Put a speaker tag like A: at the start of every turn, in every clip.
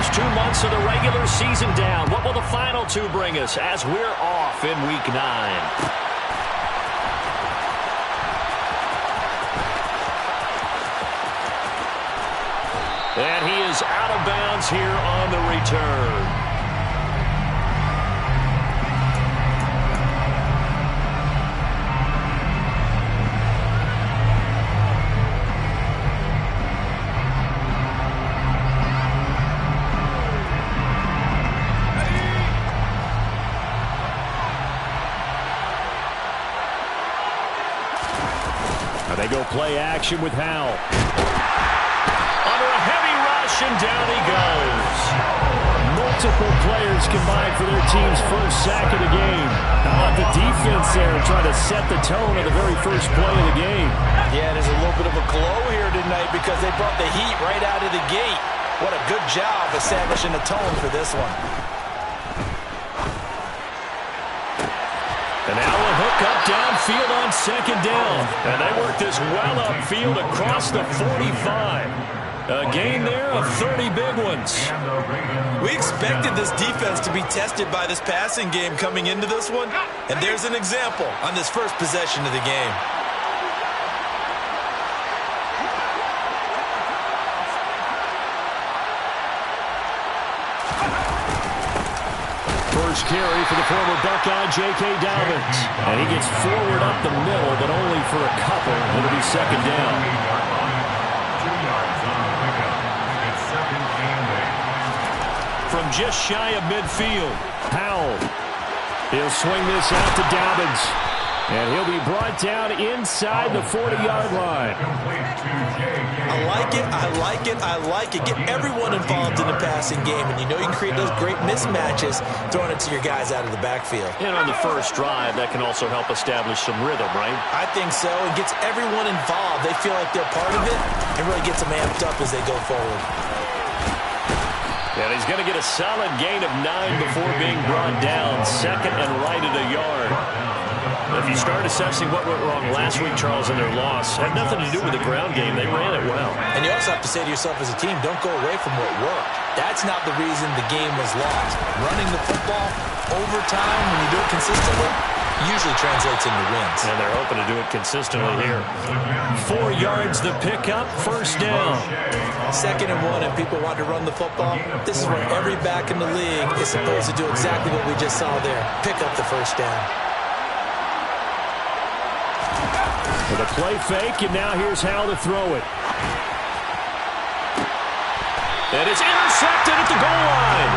A: first 2 months of the regular season down. What will the final two bring us as we're off in Week 9? And he is out of bounds here on the return. They go play action with Howell. Under a heavy rush, and down he goes.
B: Multiple players combined for their team's first sack of the game. How about the defense there trying to set the tone of the very first play of the game?
C: Yeah, there's a little bit of a glow here tonight because they brought the heat right out of the gate. What a good job establishing the tone for this one.
A: And now a hook up downfield on second down. And they work this well upfield across the 45. A gain there of 30 big ones.
C: We expected this defense to be tested by this passing game coming into this one. And there's an example on this first possession of the game.
A: First carry for the former Buckeye, J.K. Dobbins. And he gets forward up the middle, but only for a couple. It'll be second down. From just shy of midfield, Howell. He'll swing this out to Dobbins. And he'll be brought down inside the 40-yard line.
C: I like it, I like it, I like it. Get everyone involved in the passing game, and you know you can create those great mismatches throwing it to your guys out of the backfield.
A: And on the first drive, that can also help establish some rhythm, right?
C: I think so. It gets everyone involved. They feel like they're part of it and really gets them amped up as they go forward.
A: And he's going to get a solid gain of 9 before being brought down. Second and right at a yard. If you start assessing what went wrong last week, Charles, in their loss, had nothing to do with the ground game. They ran it well.
C: And you also have to say to yourself as a team, don't go away from what worked. That's not the reason the game was lost. Running the football over time, when you do it consistently, usually translates into wins.
A: And they're hoping to do it consistently here. 4 yards the pickup, first down.
C: Second and 1, and people want to run the football. This is where every back in the league is supposed to do exactly what we just saw there. Pick up the first down.
A: With a play fake, and now here's how to throw it. And it's intercepted at the goal line.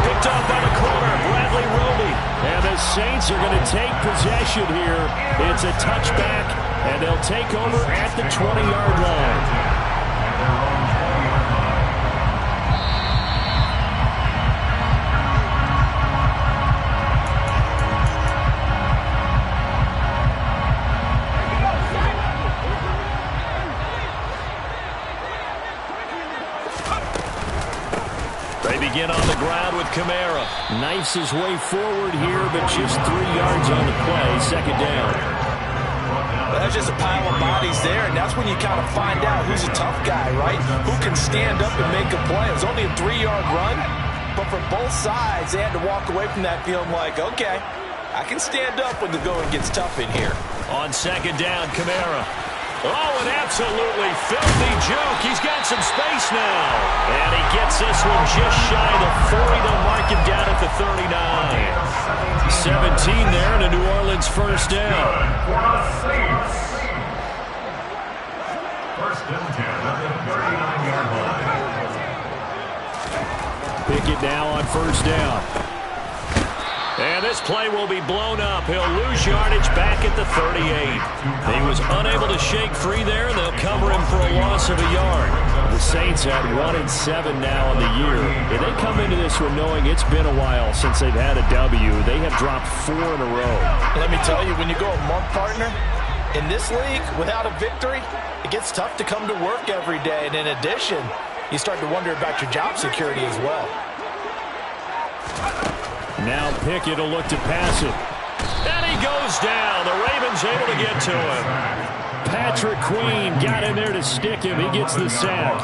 A: Picked up by the corner, Bradley Roby. And the Saints are going to take possession here. It's a touchback, and they'll take over at the 20-yard line. Begin on the ground with Kamara. Knifes his way forward here, but just 3 yards on the play. Second down.
C: Well, that's just a pile of bodies there, and that's when you kind of find out who's a tough guy, right? Who can stand up and make a play. It was only a 3-yard run, but for both sides, they had to walk away from that feeling like, okay, I can stand up when the going gets tough in here.
A: On second down, Kamara. Oh, an absolutely filthy joke. He's got some space now. And he gets this one just shy of the 40. They'll mark him down at the 39. 17 there and a New Orleans first down.
D: First and 10 at the 39-yard line.
A: Pickett now on first down. And this play will be blown up. He'll lose yardage back at the 38. He was unable to shake free there, and they'll cover him for a loss of a yard. The Saints at 1-7 now in the year. And they come into this one knowing it's been a while since they've had a W. They have dropped 4 in a row.
C: Let me tell you, when you go a month, partner, in this league, without a victory, it gets tough to come to work every day. And in addition, you start to wonder about your job security as well.
A: Now Pickett will look to pass it. And he goes down. The Ravens able to get to him.
B: Patrick Queen got in there to stick him. He gets the sack.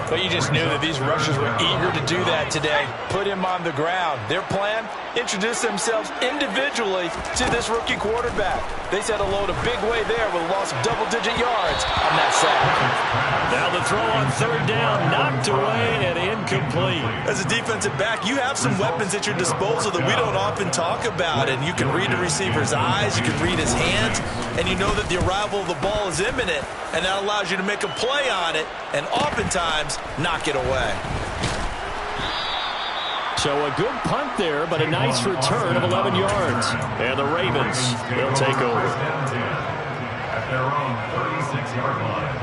C: But you just knew that these rushers were eager to do that today. Put him on the ground. Their plan? Introduce themselves individually to this rookie quarterback. They said hello to Big Way there with a loss of double-digit yards on that sack.
B: Now the throw on third down, knocked away and incomplete.
C: As a defensive back, you have some weapons at your disposal that we don't often talk about. And you can read the receiver's eyes, you can read his hands, and you know that the arrival of the ball is imminent, and that allows you to make a play on it and oftentimes knock it away.
B: So a good punt there, but a nice return of 11 yards. And the Ravens, they'll take over.
D: At their own 36-yard line.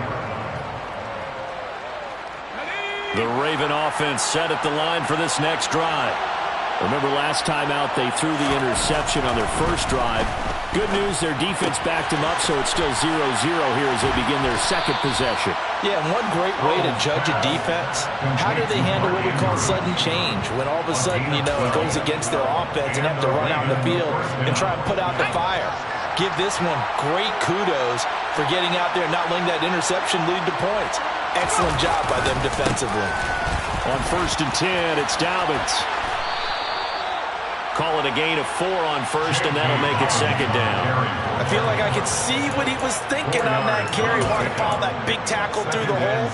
B: The Raven offense set at the line for this next drive. Remember last time out they threw the interception on their first drive. Good news, their defense backed them up, so it's still 0-0 here as they begin their second possession.
C: Yeah, and one great way to judge a defense, how do they handle what we call sudden change? When all of a sudden, you know, it goes against their offense and have to run out in the field and try and put out the fire. Give this one great kudos for getting out there and not letting that interception lead to points. Excellent job by them defensively.
B: On 1st and 10, it's Dobbins. Call it a gain of 4 on first, and that'll make it second down.
C: I feel like I could see what he was thinking on that carry. Wanted to follow that big tackle through the hole.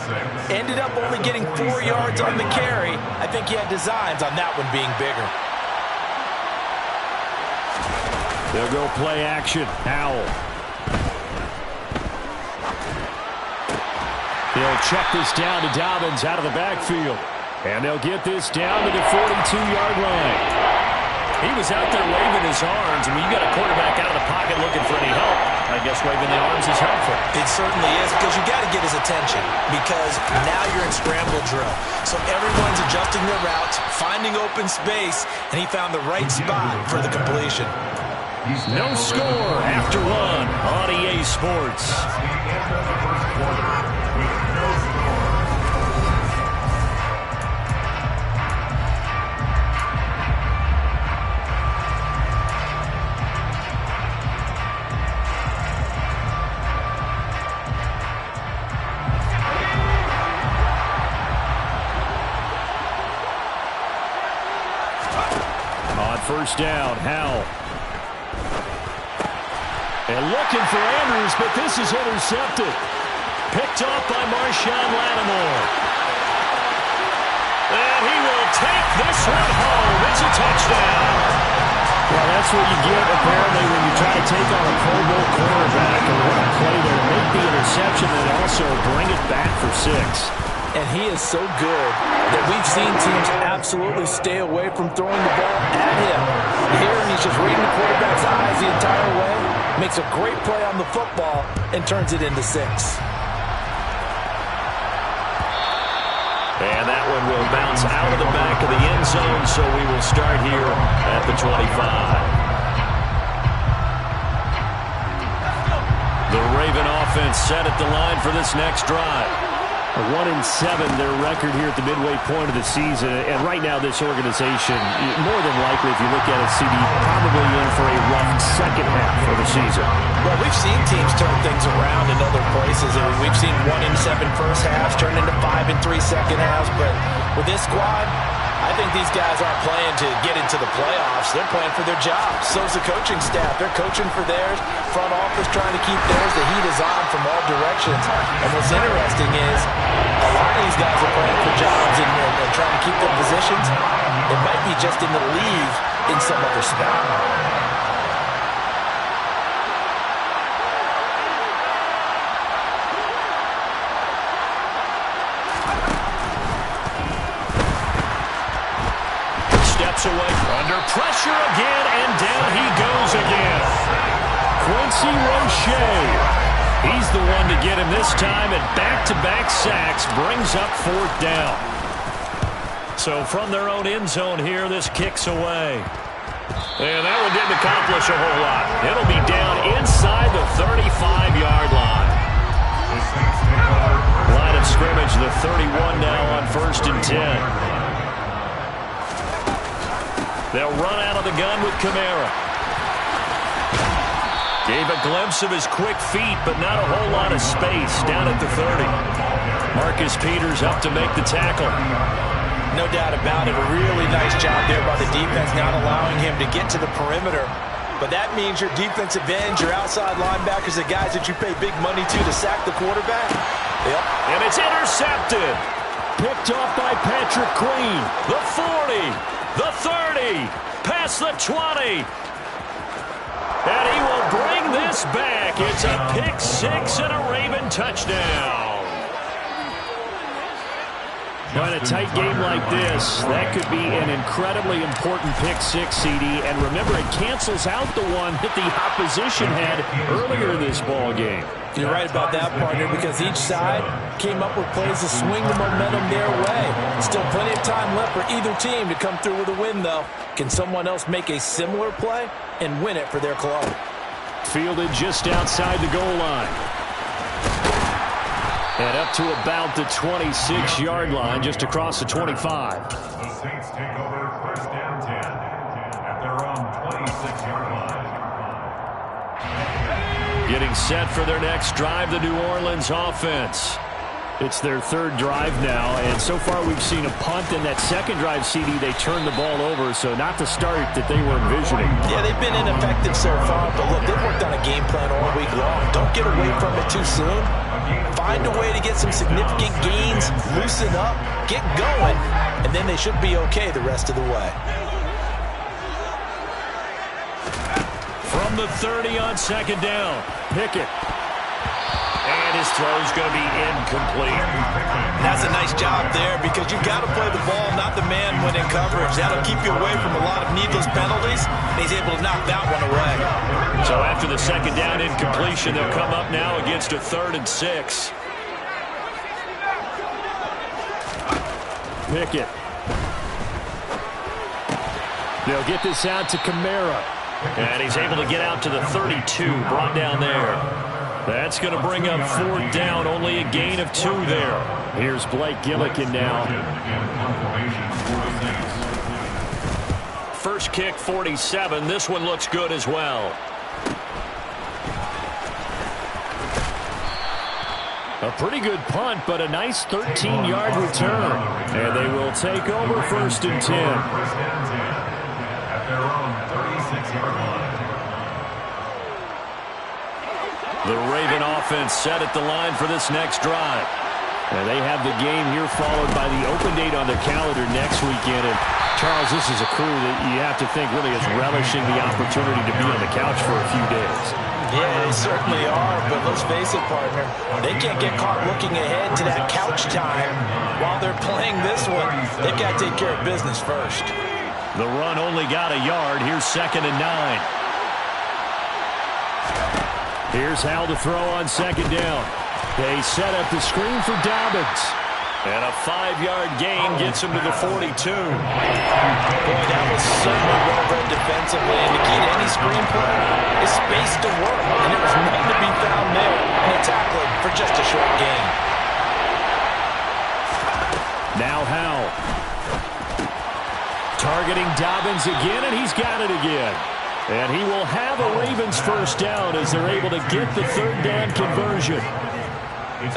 C: Ended up only getting 4 yards on the carry. I think he had designs on that one being bigger.
B: They'll go play action. Howell. They'll check this down to Dobbins out of the backfield. And they'll get this down to the 42-yard line. He was out there waving his arms. I mean, you got a quarterback out of the pocket looking for any help. I guess waving the arms is helpful.
C: It certainly is, because you got to get his attention, because now you're in scramble drill. So everyone's adjusting their routes, finding open space, and he found the right spot for the completion.
B: No score after one on EA Sports. First down, Howell. And looking for Andrews, but this is intercepted. Picked off by Marshawn Lattimore. And he will take this one home. It's a touchdown. Well, that's what you get, apparently, when you try to take on a Pro Bowl quarterback and run a play there, make the interception, and also bring it back for 6.
C: And he is so good that we've seen teams absolutely stay away from throwing the ball at him. Here, he's just reading the quarterback's eyes the entire way, makes a great play on the football, and turns it into 6.
B: And that one will bounce out of the back of the end zone, so we will start here at the 25. The Raven offense set at the line for this next drive. 1-7, their record here at the midway point of the season. And right now, this organization, more than likely, if you look at it, CD, probably in for a rough second half of the season.
C: Well, we've seen teams turn things around in other places. I mean, we've seen 1-7 first halves turn into 5-3 second halves. But with this squad, I think these guys aren't playing to get into the playoffs. They're playing for their jobs. So's the coaching staff. They're coaching for theirs. Front office trying to keep theirs. The heat is on from all directions. And what's interesting is a lot of these guys are playing for jobs and trying to keep their positions. It might be just in the league in some other spot.
B: Away under pressure again, and down he goes again. Quincy Roche. He's the one to get him this time, and back-to-back sacks brings up 4th down. So from their own end zone here, this kicks away. And that one didn't accomplish a whole lot. It'll be down inside the 35-yard line. Line of scrimmage, the 31 now on 1st and 10. They'll run out of the gun with Kamara.
A: Gave a glimpse of his quick feet, but not a whole lot of space down at the 30. Marcus Peters up to make the tackle.
C: No doubt about it. A really nice job there by the defense, not allowing him to get to the perimeter. But that means your defensive ends, your outside linebackers, the guys that you pay big money to sack the quarterback. Yep.
A: And it's intercepted. Picked off by Patrick Queen. The 40, the 30, past the 20. And he will bring this back. It's a pick-6 and a Raven touchdown.
B: But a tight game like this, that could be an incredibly important pick-6, CD. And remember, it cancels out the one that the opposition had earlier this ball game.
C: You're right about that, partner, because each side came up with plays to swing the momentum their way. Still plenty of time left for either team to come through with a win, though. Can someone else make a similar play and win it for their club?
B: Fielded just outside the goal line. And up to about the 26-yard line, just across the 25.
D: The Saints take over first and 10 at their own 26-yard line.
A: Getting set for their next drive, the New Orleans offense.
B: It's their third drive now, and so far we've seen a punt. In that second drive, CD, they turned the ball over, so not the start that they were envisioning.
C: Yeah, they've been ineffective so far, but look, they've worked on a game plan all week long. Don't get away from it too soon. Find a way to get some significant gains, loosen up, get going, and then they should be okay the rest of the way.
A: From the 30 on second down, Pickett. And his throw's going to be incomplete.
C: That's a nice job there because you've got to play the ball, not the man when in coverage. That'll keep you away from a lot of needless penalties, and he's able to knock that one away.
A: So after the second down incompletion, they'll come up now against a 3rd and 6.
B: Pickett. They'll get this out to Kamara.
A: And he's able to get out to the 32, brought down there. That's going to bring up 4th down, only a gain of 2 there.
B: Here's Blake Gillikin now.
A: First kick, 47. This one looks good as well.
B: A pretty good punt, but a nice 13-yard return. And they will take over 1st and 10.
D: At their own 36-yard line.
A: The Raven offense set at the line for this next drive.
B: And they have the game here followed by the open date on their calendar next weekend. And Charles, this is a crew that you have to think really is relishing the opportunity to be on the couch for a few days.
C: Yeah, they certainly are, but let's face it, partner. They can't get caught looking ahead to that couch time while they're playing this one. They've got to take care of business first.
A: The run only got a yard. Here's 2nd and 9.
B: Here's Hal to throw on 2nd down. They set up the screen for Dobbins.
A: And a 5-yard gain gets him to the 42.
C: Boy, that was certainly well read defensively. And the key to any screen play is space to work. And there was nothing to be found there. And a tackling for just a short gain.
B: Now Hal. Targeting Dobbins again, and he's got it again. And he will have a Ravens 1st down as they're able to get the 3rd down conversion.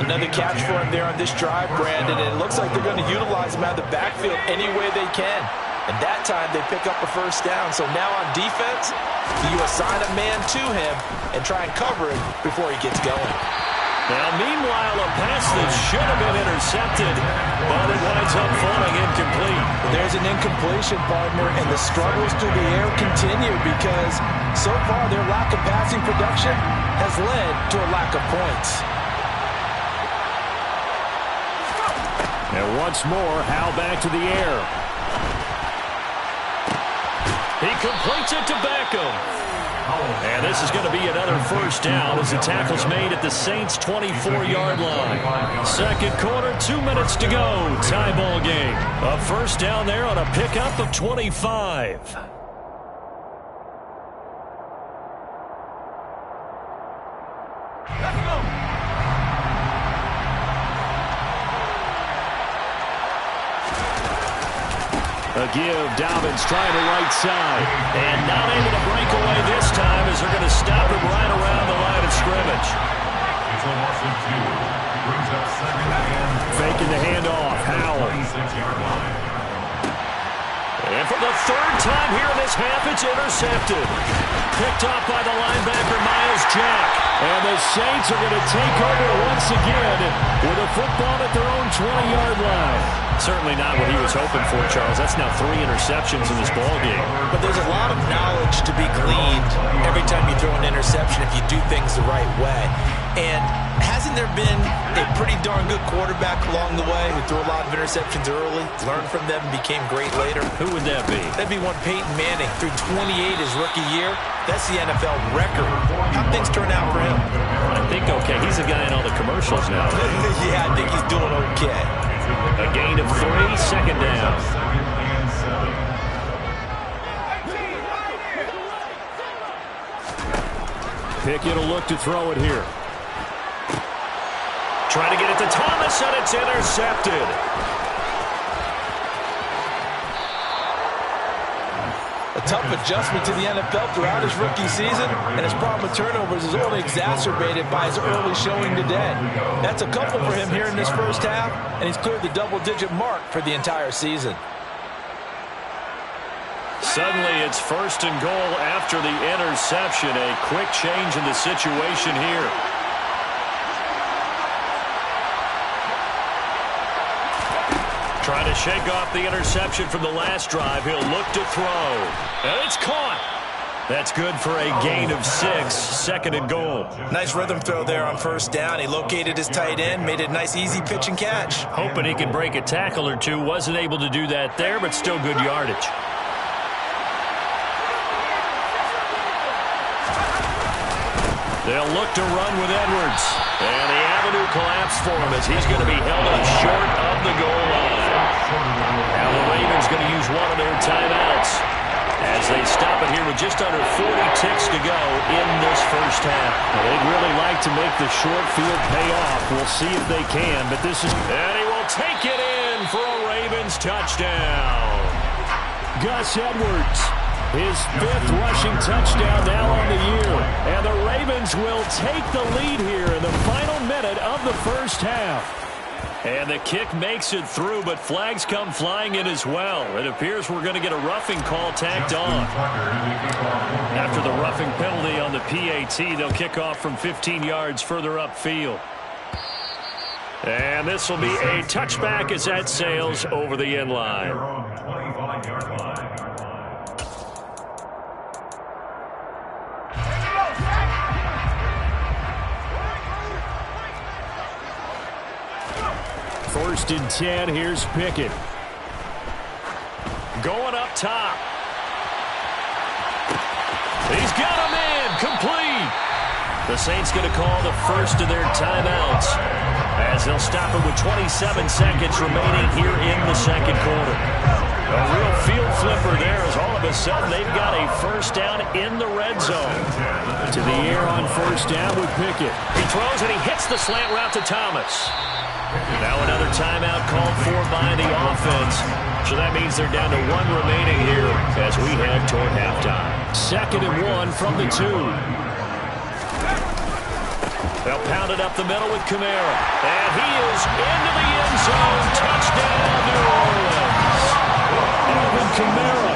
C: Another catch for him there on this drive, Brandon, and it looks like they're going to utilize him out of the backfield any way they can. And that time they pick up a 1st down. So now on defense, you assign a man to him and try and cover him before he gets going.
A: Now, meanwhile, a pass that should have been intercepted, but it winds up falling incomplete.
C: There's an incompletion, partner, and the struggles through the air continue because so far their lack of passing production has led to a lack of points.
B: And once more, Hal back to the air.
A: He completes it to Beckham. And this is going to be another 1st down as the tackle's made at the Saints' 24-yard line. 2nd quarter, 2 minutes to go. Tie ball game. A 1st down there on a pickup of 25. Let's go. A give, Dobbins trying the right side. And not able to break away this time as they're going to stop him right around the line of scrimmage.
D: It's a loss of 2. Brings up second and
A: faking the handoff. Howell.
D: 26-yard line.
A: And for the third time here in this half, it's intercepted. Picked off by the linebacker, Myles Jack. And the Saints are going to take over once again with a football at their own 20-yard line. Certainly not what he was hoping for, Charles. That's now 3 interceptions in this ballgame.
C: But there's a lot of knowledge to be gleaned every time you throw an interception if you do things the right way. And hasn't there been a pretty darn good quarterback along the way who threw a lot of interceptions early, learned from them, and became great later?
A: Who would that be?
C: That'd be one Peyton Manning. Threw 28 his rookie year. That's the NFL record. How'd things turn out for him?
A: I think okay. He's a guy in all the commercials now.
C: Yeah, I think he's doing okay.
A: A gain of 3, second down.
D: Second and 7.
A: Pickett will look to throw it here. Trying to get it to Thomas, and it's intercepted.
C: A tough adjustment to the NFL throughout his rookie season, and his problem with turnovers is only exacerbated by his early showing today. That's a couple for him here in this first half, and he's cleared the double-digit mark for the entire season.
A: Suddenly, it's 1st and goal after the interception. A quick change in the situation here. Trying to shake off the interception from the last drive. He'll look to throw. And it's caught. That's good for a gain of 6, 2nd and goal.
C: Nice rhythm throw there on 1st down. He located his tight end, made it a nice, easy pitch and catch.
A: Hoping he could break a tackle or two. Wasn't able to do that there, but still good yardage. They'll look to run with Edwards. And the avenue collapsed for him as he's going to be held up short of the goal line. Now the Ravens going to use one of their timeouts as they stop it here with just under 40 ticks to go in this first half. Well, they'd really like to make the short field pay off. We'll see if they can, but this is... And he will take it in for a Ravens touchdown. Gus Edwards. His 5th rushing touchdown now on the year. And the Ravens will take the lead here in the final minute of the first half. And the kick makes it through, but flags come flying in as well. It appears we're going to get a roughing call tacked on. After the roughing penalty on the PAT, they'll kick off from 15 yards further upfield. And this will be a touchback as that sails over the end line.
D: 25-yard line.
A: First and 10, here's Pickett. Going up top. He's got a man, complete. The Saints going to call the first of their timeouts as they'll stop it with 27 seconds remaining here in the second quarter. A real field flipper there as all of a sudden they've got a first down in the red zone. To the air on first down with Pickett. He throws and he hits the slant route to Thomas. Now another timeout called for by the offense. So that means they're down to 1 remaining here as we head toward halftime. 2nd and 1 from the 2. They'll pound it up the middle with Kamara. And he is into the end zone. Touchdown, New Orleans. Alvin Kamara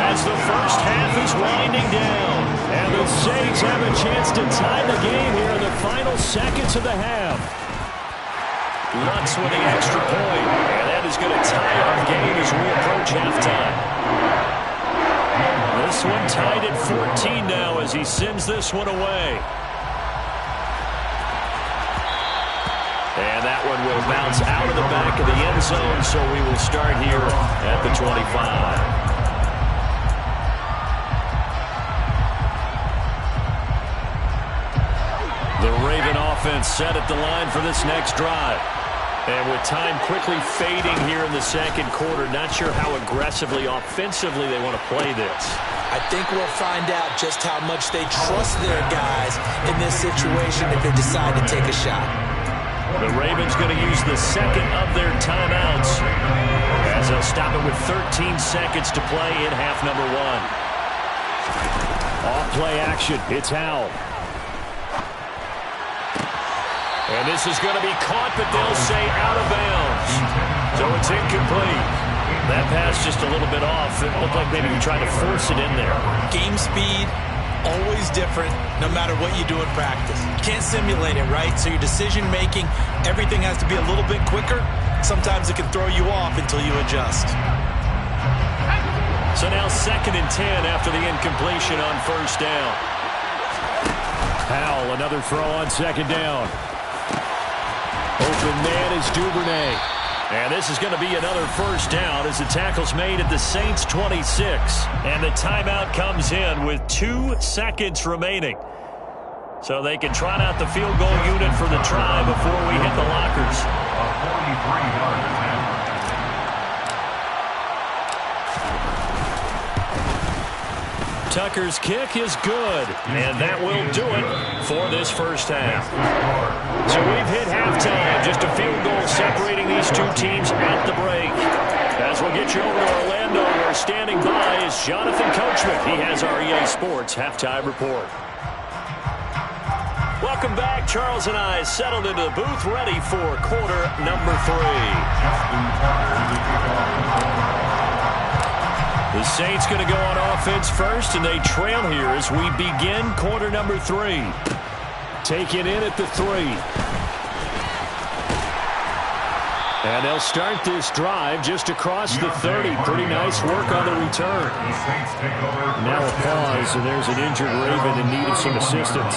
A: as the first half is winding down. And the Saints have a chance to tie the game here in the final seconds of the half. Lutz with the extra point, and that is going to tie our game as we approach halftime. This one tied at 14 now as he sends this one away. And that one will bounce out of the back of the end zone, so we will start here at the 25. The Raven offense set at the line for this next drive. And with time quickly fading here in the second quarter, not sure how aggressively, offensively they want to play this.
C: I think we'll find out just how much they trust their guys in this situation if they decide to take a shot.
A: The Ravens going to use the second of their timeouts as they'll They'll stop it with 13 seconds to play in half number one.
B: Off play action. It's Howell.
A: And this is going to be caught, but they'll say out of bounds. So it's incomplete. That pass just a little bit off. It looked like maybe he tried to force it in there.
C: Game speed, always different, no matter what you do in practice. You can't simulate it, right? So your decision-making, everything has to be a little bit quicker. Sometimes it can throw you off until you adjust.
A: So now 2nd and 10 after the incompletion on first down.
B: Howell, another throw on 2nd down. Open man is Duvernay.
A: And this is going to be another first down as the tackle's made at the Saints 26. And the timeout comes in with 2 seconds remaining. So they can trot out the field goal unit for the try before we hit the lockers.
D: A 43-yard attempt.
A: Tucker's kick is good, and that will do it for this first half. So we've hit halftime, just a field goal separating these two teams at the break. As we'll get you over to Orlando, where standing by is Jonathan Coachman. He has our EA Sports halftime report. Welcome back. Charles and I settled into the booth, ready for quarter number 3. The Saints going to go on offense first, and they trail here as we begin quarter number 3.
B: Taken in at the 3. And they'll start this drive just across the 30. Pretty nice work on the return. Now a pause, and there's an injured Raven in need of some assistance.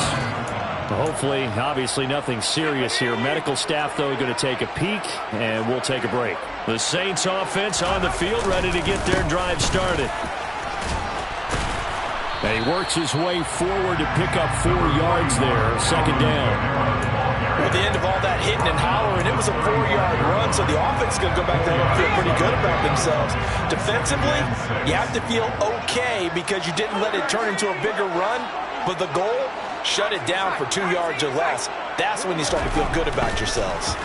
B: Hopefully, obviously nothing serious here. Medical staff, though, going to take a peek, and we'll take a break.
A: The Saints offense on the field, ready to get their drive started.
B: And he works his way forward to pick up 4 yards there. 2nd down.
C: At the end of all that hitting and hollering, it was a 4-yard run, so the offense is going to go back there and feel pretty good about themselves. Defensively, you have to feel okay because you didn't let it turn into a bigger run, but the goal, shut it down for 2 yards or less. That's when you start to feel good about yourselves.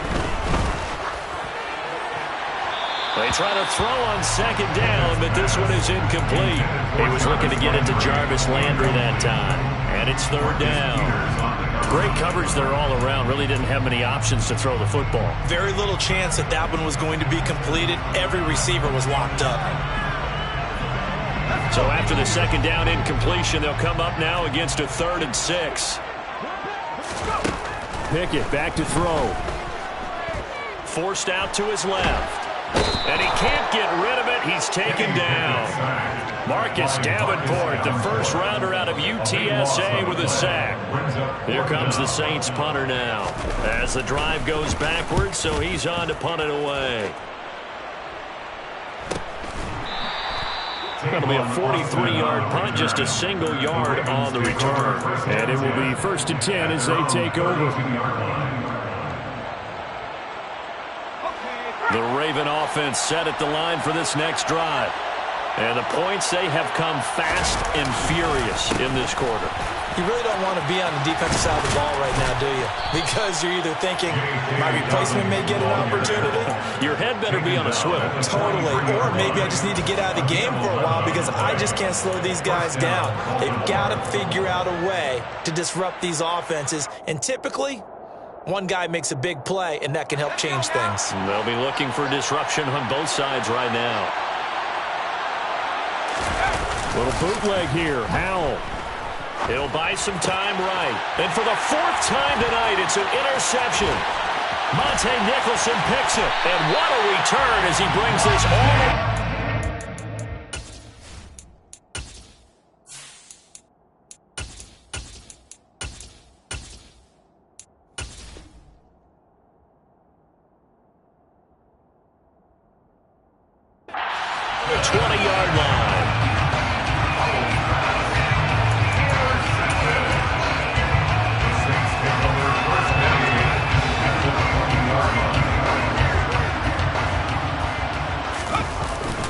A: They try to throw on 2nd down, but this one is incomplete. He was looking to get it to Jarvis Landry that time. And it's 3rd down. Great coverage there all around. Really didn't have many options to throw the football.
C: Very little chance that that one was going to be completed. Every receiver was locked up.
A: So after the 2nd down incompletion, they'll come up now against a 3rd and 6.
B: Pickett back to throw.
A: Forced out to his left. And he can't get rid of it. He's taken down. Marcus Davenport, the first rounder out of UTSA, with a sack. Here comes the Saints punter now as the drive goes backwards, so he's on to punt it away. That'll be a 43-yard punt, just a single yard on the return.
B: And it will be 1st and 10 as they take over.
A: The Raven offense set at the line for this next drive. And the points, they have come fast and furious in this quarter.
C: You really don't want to be on the defensive side of the ball right now, do you? Because you're either thinking, my replacement may get an opportunity.
A: Your head better be on a swivel.
C: Totally. Or maybe I just need to get out of the game for a while because I just can't slow these guys down. They've got to figure out a way to disrupt these offenses. And typically, one guy makes a big play, and that can help change things.
A: They'll be looking for disruption on both sides right now.
B: Little bootleg here. Howell.
A: He'll buy some time right. And for the 4th time tonight, it's an interception. Monte Nicholson picks it. And what a return as he brings this all. The 20-yard line.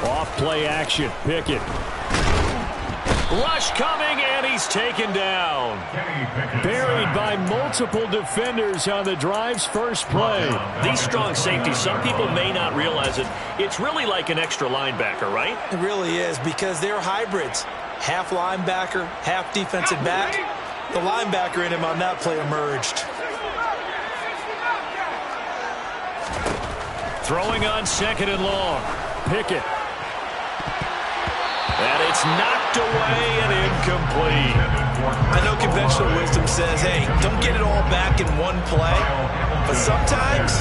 B: Off play action. Pickett.
A: Rush coming, and he's taken down.
B: Buried by multiple defenders on the drive's first play.
A: These strong safeties, some people may not realize it. It's really like an extra linebacker, right?
C: It really is, because they're hybrids. Half linebacker, half defensive back. The linebacker in him on that play emerged.
A: Throwing on 2nd and long. Pickett. And it's knocked away and incomplete.
C: I know conventional wisdom says, hey, don't get it all back in one play. But sometimes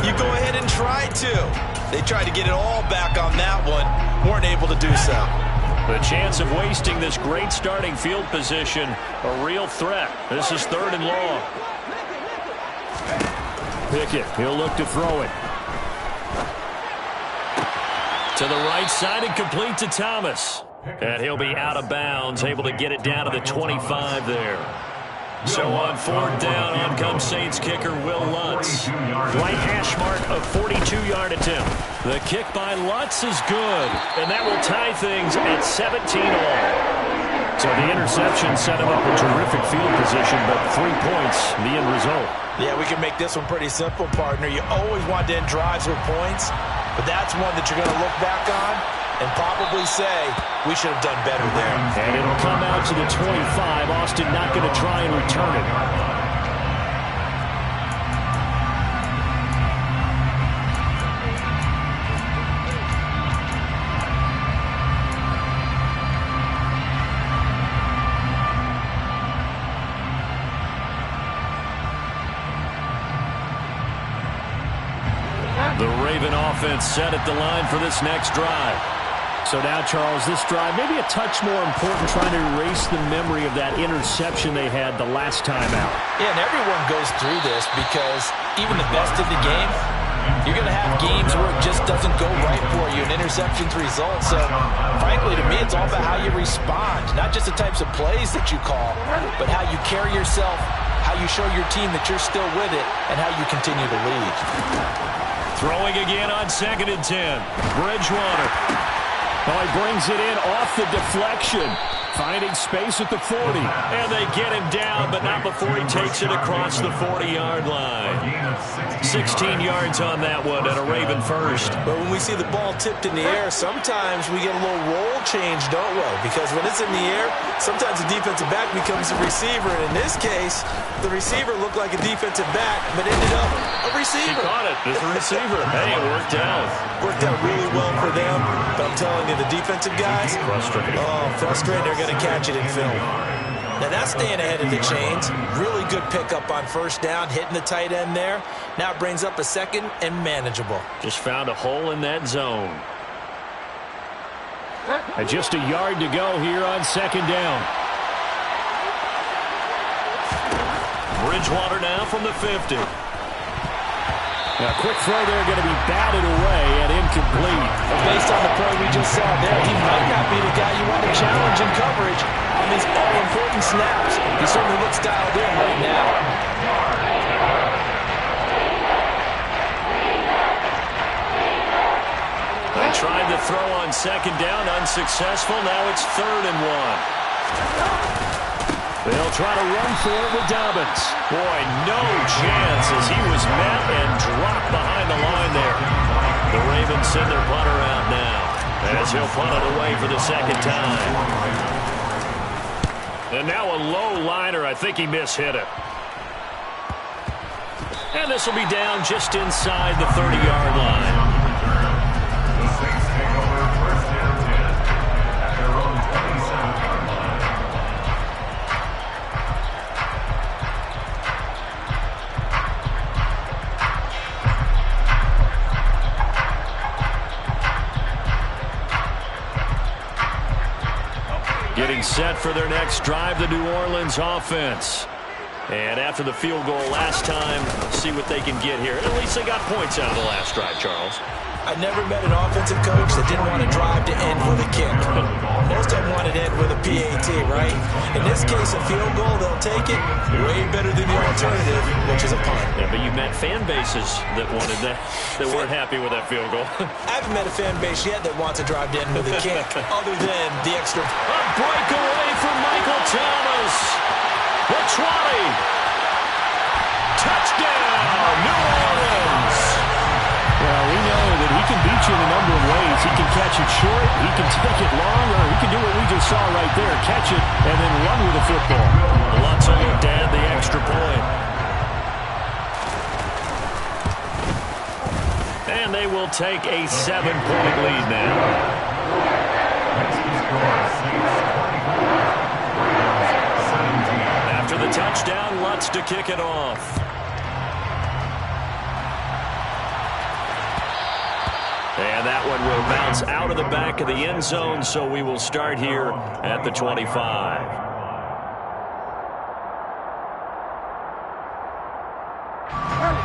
C: you go ahead and try to. They tried to get it all back on that one. Weren't able to do so.
A: The chance of wasting this great starting field position, a real threat. This is 3rd and long.
B: Pickett, he'll look to throw it.
A: To the right side and complete to Thomas. And he'll be out of bounds, able to get it down to the 25 there. So on 4th down, on comes Saints kicker Will Lutz. Right hash mark, a 42-yard attempt. The kick by Lutz is good, and that will tie things at 17-all.
B: So the interception set him up a terrific field position, but 3 points, the end result.
C: Yeah, we can make this one pretty simple, partner. You always want to end drives with points, but that's one that you're going to look back on and probably say, we should have done better there.
B: And it'll come out to the 25. Austin not going to try and return it.
A: The Raven offense set at the line for this next drive.
B: So now, Charles, this drive maybe a touch more important, trying to erase the memory of that interception they had the last time out.
C: Yeah, and everyone goes through this because even the best of the game, you're going to have games where it just doesn't go right for you, and interceptions result. So, frankly, to me, it's all about how you respond, not just the types of plays that you call, but how you carry yourself, how you show your team that you're still with it, and how you continue to lead.
A: Throwing again on 2nd and 10. Bridgewater.
B: Oh, he brings it in off the deflection. Finding space at the 40.
A: And they get him down, but not before he takes it across the 40-yard line. 16 yards on that one and a Raven first.
C: But when we see the ball tipped in the air, sometimes we get a little roll change, don't we? Because when it's in the air, sometimes the defensive back becomes a receiver. And in this case, the receiver looked like a defensive back, but ended up a receiver.
A: He caught it as a receiver. Hey, it worked out.
C: Worked out really well for them. But I'm telling you, the defensive guys,
A: frustrating.
C: Oh, frustrating. They're going to catch it in film. Now that's staying ahead of the chains. Really good pickup on 1st down, hitting the tight end there. Now it brings up a 2nd and manageable.
A: Just found a hole in that zone.
B: And just a yard to go here on 2nd down.
A: Bridgewater now from the 50.
B: Now, a quick throw there, going to be batted away and incomplete.
C: Based on the play we just saw there, he might not be the guy you want to challenge in coverage on these all-important snaps. He certainly looks dialed in right now.
A: They tried to throw on 2nd down, unsuccessful. Now it's 3rd and 1.
B: They'll try to run for it with Dobbins.
A: Boy, no chance as he was met and dropped behind the line there. The Ravens send their punter out now as he'll punt it away for the 2nd time. And now a low liner. I think he mishit it. And this will be down just inside the 30-yard line.
D: The Saints take over 1st and 10 at their own 27-yard line.
A: Getting set for their next drive, the New Orleans offense. And after the field goal last time, let's see what they can get here. At least they got points out of the last drive, Charles.
C: I never met an offensive coach that didn't want to drive to end with a kick. Most of them wanted to end with a PAT, right? In this case, a field goal, they'll take it way better than the alternative, which is a punt.
A: Yeah, but you met fan bases that wanted that weren't happy with that field goal.
C: I haven't met a fan base yet that wants to drive to end with a kick, other than the extra.
A: A breakaway from Michael Thomas. The 20. Touchdown, New Orleans.
B: Well, we know that he can beat you in a number of ways. He can catch it short, he can take it long, or he can do what we just saw right there, catch it and then run with the football.
A: Lots of look to add the extra point. And they will take a 7-point lead now. After the touchdown, Lutz to kick it off. And that one will bounce out of the back of the end zone, so we will start here at the 25.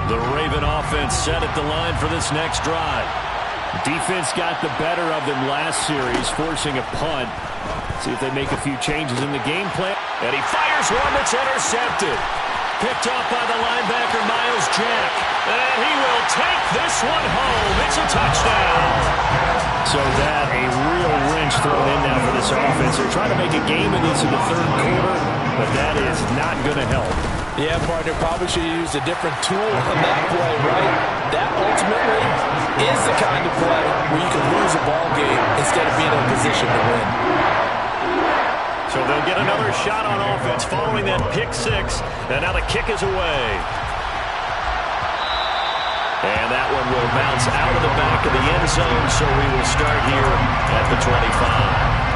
A: The Raven offense set at the line for this next drive.
B: Defense got the better of them last series, forcing a punt. See if they make a few changes in the game plan.
A: And he fires one that's intercepted. Picked up by the linebacker, Myles Jack. And he will take this one home. It's a touchdown.
B: So that a real wrench thrown in now for this offense. They're trying to make a game of this in the third quarter, but that is not going to help.
C: Yeah, partner, probably should have used a different tool on that play, right? That ultimately is the kind of play where you can lose a ball game instead of being in a position to win.
A: So they'll get another shot on offense following that pick six. And now the kick is away. And that one will bounce out of the back of the end zone, so we will start here at the 25.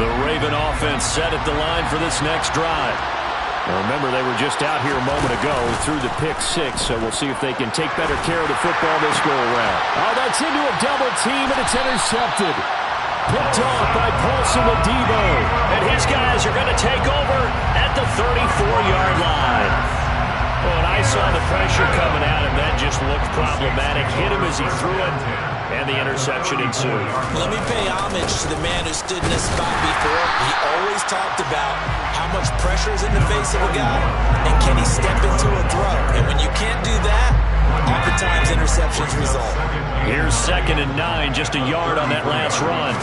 A: The Raven offense set at the line for this next drive.
B: Now remember, they were just out here a moment ago through the pick six, so we'll see if they can take better care of the football this go-around.
E: Oh, that's into a double team, and it's intercepted. Picked off by Paulson Adebo.
A: And his guys are going to take over at the 34-yard line. Well, and I saw the pressure coming at him. That just looked problematic. Hit him as he threw it, and the interception ensued.
C: Let me pay homage to the man who stood in this spot before. He always talked about how much pressure is in the face of a guy, and can he step into a throw. And when you can't do that, oftentimes interceptions result.
A: Here's 2nd and 9, just a yard on that last run.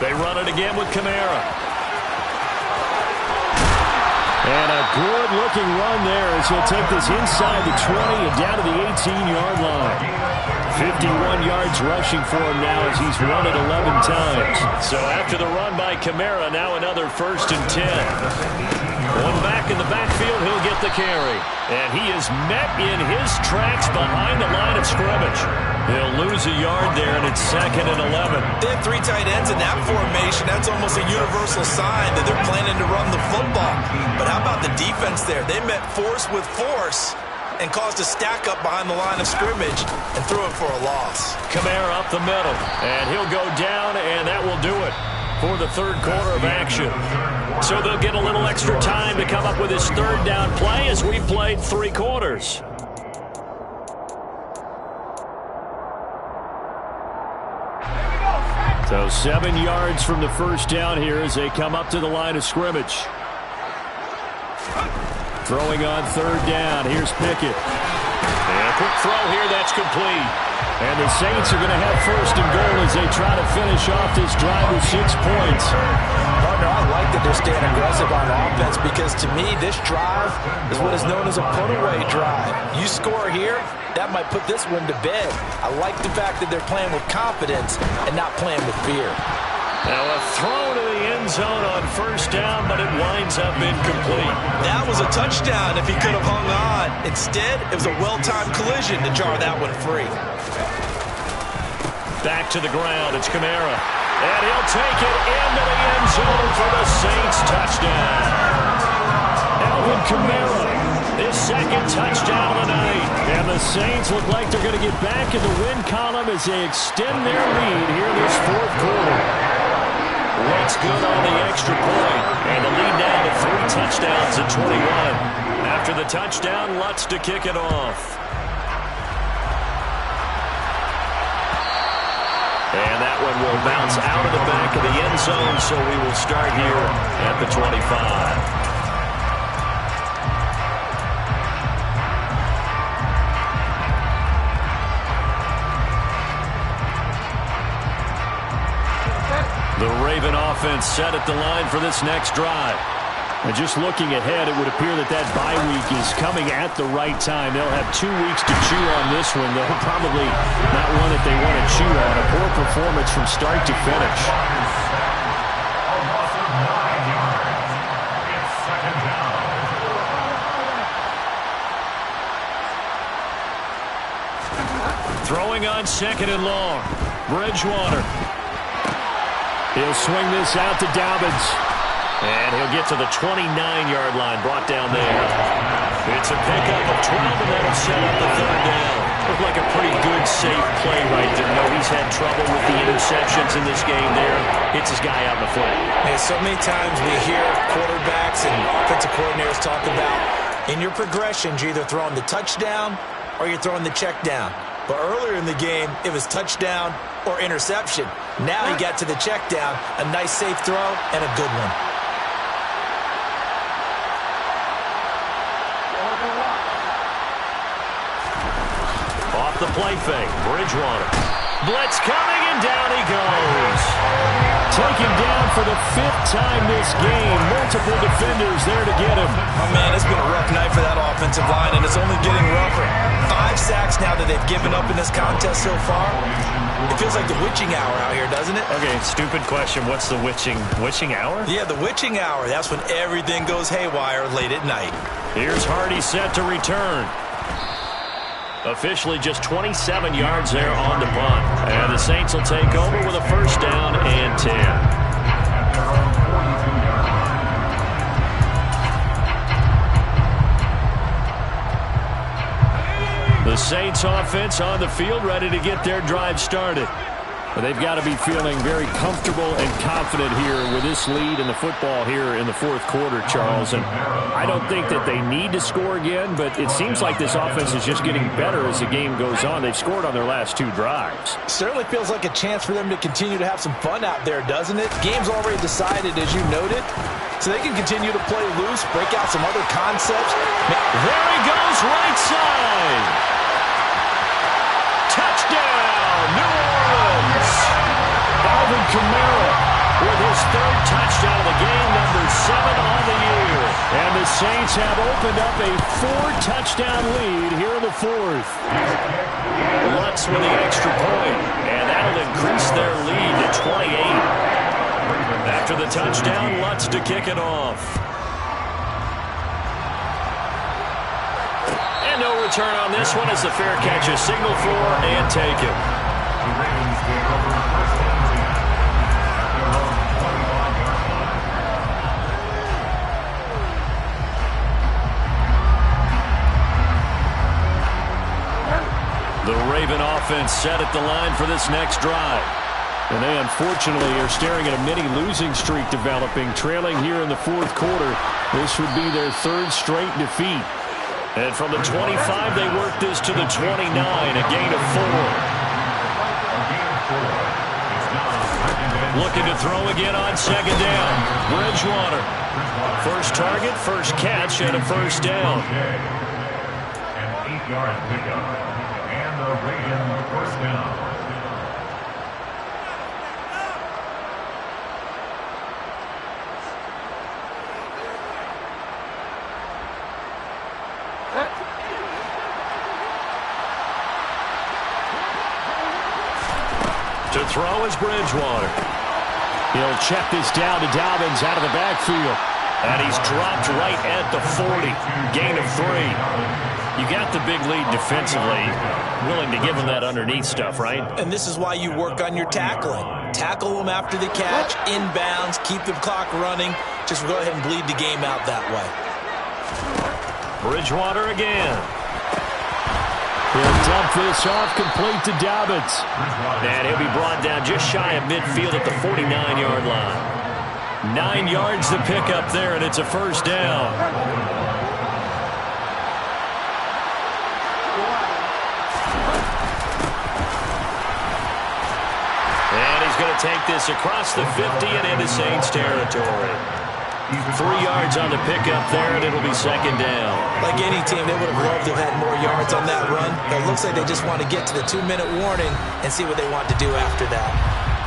A: They run it again with Kamara.
B: And a good-looking run there as he'll take this inside the 20 and down to the 18-yard line. 51 yards rushing for him now as he's run it 11 times.
A: So after the run by Kamara, now another 1st and 10. One back in the backfield, he'll get the carry. And he is met in his tracks behind the line of scrimmage. He'll lose a yard there, and it's 2nd and 11.
C: They have 3 tight ends in that formation. That's almost a universal sign that they're planning to run the football. But how about the defense there? They met force with force and caused a stack up behind the line of scrimmage and threw it for a loss.
A: Kamara up the middle, and he'll go down, and that will do it for the third quarter of action. So they'll get a little extra time to come up with his third down play as we've played 3 quarters.
B: So 7 yards from the first down here as they come up to the line of scrimmage. Throwing on 3rd down. Here's Pickett.
A: And a quick throw here that's complete.
B: And the Saints are going to have 1st and goal as they try to finish off this drive with 6 points.
C: Partner, I like that they're staying aggressive on offense because to me this drive is what is known as a put-away drive. You score here, that might put this one to bed. I like the fact that they're playing with confidence and not playing with fear.
A: Now a throw to the end zone on 1st down, but it winds up incomplete.
C: That was a touchdown if he could have hung on. Instead, it was a well-timed collision to jar that one free.
A: Back to the ground, it's Kamara. And he'll take it into the end zone for the Saints touchdown.
B: Alvin Kamara
A: His second touchdown of the night.
E: And the Saints look like they're going to get back in the win column as they extend their lead here this fourth quarter.
A: Looks good on the extra point. And the lead now to 3 touchdowns at 21. After the touchdown, Lutz to kick it off. And that one will bounce out of the back of the end zone, so we will start here at the 25. The Raven offense set at the line for this next drive.
E: And just looking ahead, it would appear that bye week is coming at the right time. They'll have 2 weeks to chew on this one. They'll probably not one that they want to chew on. A poor performance from start to finish.
D: A loss of 9 yards. It's second down.
A: Throwing on second and long. Bridgewater.
E: He'll swing this out to Dobbins.
A: And he'll get to the 29-yard line, brought down there. It's a pickup of 12, and that'll set up the third down. Looked like a pretty good, safe play right there. No, he's had trouble with the interceptions in this game there. Hits his guy out in the foot.
C: And so many times we hear quarterbacks and offensive coordinators talk about, in your progressions, you're either throwing the touchdown or you're throwing the check down. But earlier in the game, it was touchdown or interception. Now he got to the check down, a nice safe throw, and a good one.
A: Off the play fake, Bridgewater. Blitz coming, and down he goes.
E: Taken down for the 5th time this game. Multiple defenders there to get him.
C: Oh, man, it's been a rough night for that offensive line, and it's only getting rougher. 5 sacks now that they've given up in this contest so far. It feels like the witching hour out here, doesn't it?
A: Okay, stupid question. What's the witching hour?
C: Yeah, the witching hour. That's when everything goes haywire late at night.
A: Here's Hardy set to return. Officially just 27 yards there on the punt. And the Saints will take over with a first down and 10. The Saints offense on the field, ready to get their drive started.
E: But they've got to be feeling very comfortable and confident here with this lead in the football here in the fourth quarter, Charles. And I don't think that they need to score again, but it seems like this offense is just getting better as the game goes on. They've scored on their last 2 drives.
C: Certainly feels like a chance for them to continue to have some fun out there, doesn't it? Game's already decided, as you noted, so they can continue to play loose, break out some other concepts.
A: There he goes, right side. Touchdown, New Orleans.
E: Alvin Kamara
A: with his 3rd touchdown of the game, number 7 on the year.
E: And the Saints have opened up a 4-touchdown lead here in the 4th.
A: Lutz with the extra point, and that'll increase their lead to 28. After the touchdown, Lutz to kick it off. And no return on this one as the fair catch is signaled for and taken.
D: The Ravens take over first and 10 at their own 25-yard line.
A: The Raven offense set at the line for this next drive.
E: And they unfortunately are staring at a mini losing streak developing, trailing here in the fourth quarter. This would be their 3rd straight defeat.
A: And from the 25, they work this to the 29, a gain of 4. Looking to throw again on second down. Bridgewater. First target, first catch, and a first down.
D: An 8-yard pickup. And the Raven first down.
A: To throw is Bridgewater.
E: He'll check this down to Dobbins out of the backfield.
A: And he's dropped right at the 40. Gain of 3. You got the big lead defensively. Willing to give him that underneath stuff, right?
C: And this is why you work on your tackling. Tackle them after the catch, inbounds, keep the clock running. Just go ahead and bleed the game out that way.
A: Bridgewater again.
B: He'll dump this off complete to Dobbins.
A: And he'll be brought down just shy of midfield at the 49-yard line. 9 yards to pick up there, and it's a first down. And he's going to take this across the 50 and into Saints territory. 3 yards on the pickup there, and it'll be second down.
C: Like any team, they would have loved to have had more yards on that run. It looks like they just want to get to the 2-minute warning and see what they want to do after that.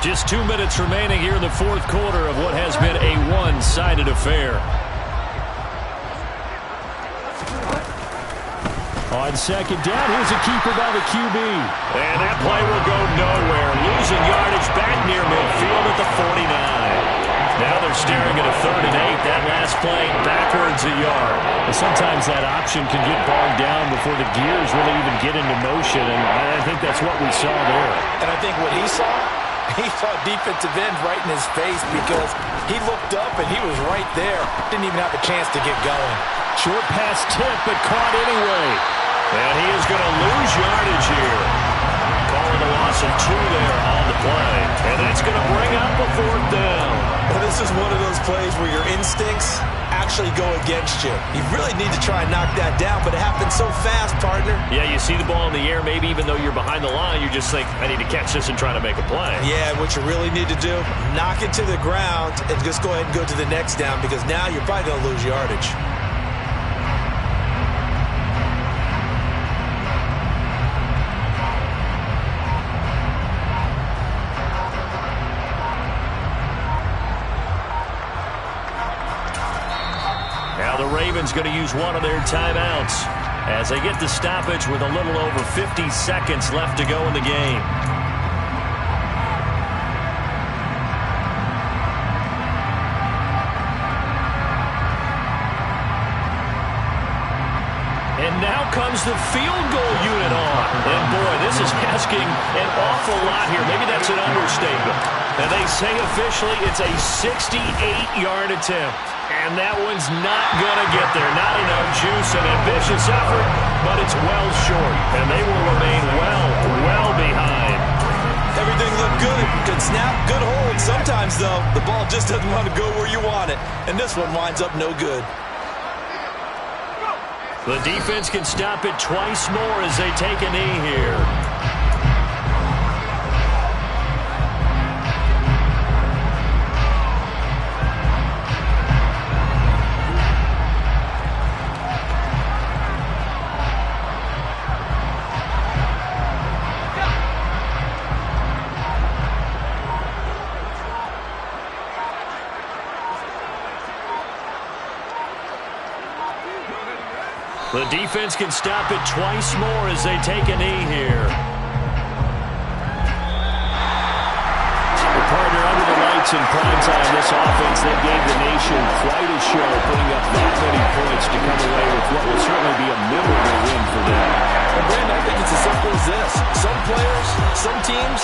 A: Just 2 minutes remaining here in the fourth quarter of what has been a one-sided affair.
B: On second down, here's a keeper by the QB.
A: And that play will go nowhere. Losing yardage back near midfield at the 49. Now they're staring at a 3rd and 8. That last play backwards a yard.
B: And sometimes that option can get bogged down before the gears really even get into motion, and I think that's what we saw there.
C: And I think what he saw defensive end right in his face because he looked up and he was right there. Didn't even have a chance to get going.
B: Short pass tip, but caught anyway.
A: And he is going to lose yardage here. Calling a loss of 2 there on the play. And that's going to bring up a 4th down.
C: Well, this is one of those plays where your instincts actually go against you. You really need to try and knock that down, but it happens so fast, partner.
A: Yeah, you see the ball in the air, maybe even though you're behind the line, you just think, I need to catch this and try to make a play.
C: Yeah, what you really need to do, knock it to the ground and just go ahead and go to the next down because now you're probably going to lose yardage.
A: The Ravens going to use one of their timeouts as they get the stoppage with a little over 50 seconds left to go in the game. And now comes the field goal unit on. And boy, this is asking an awful lot here. Maybe that's an understatement. And they say officially it's a 68-yard attempt. And that one's not going to get there. Not enough juice, an ambitious effort, but it's well short. And they will remain well behind.
C: Everything looked good. Good snap, good hold. Sometimes, though, the ball just doesn't want to go where you want it. And this one winds up no good.
A: The defense can stop it twice more as they take a knee here. The defense can stop it twice more as they take a knee here.
B: Partner, under the lights in prime time, this offense that gave the nation quite a show, putting up that many points to come away with what will certainly be a memorable win for them.
C: And Brandon, I think it's as simple as this. Some players, some teams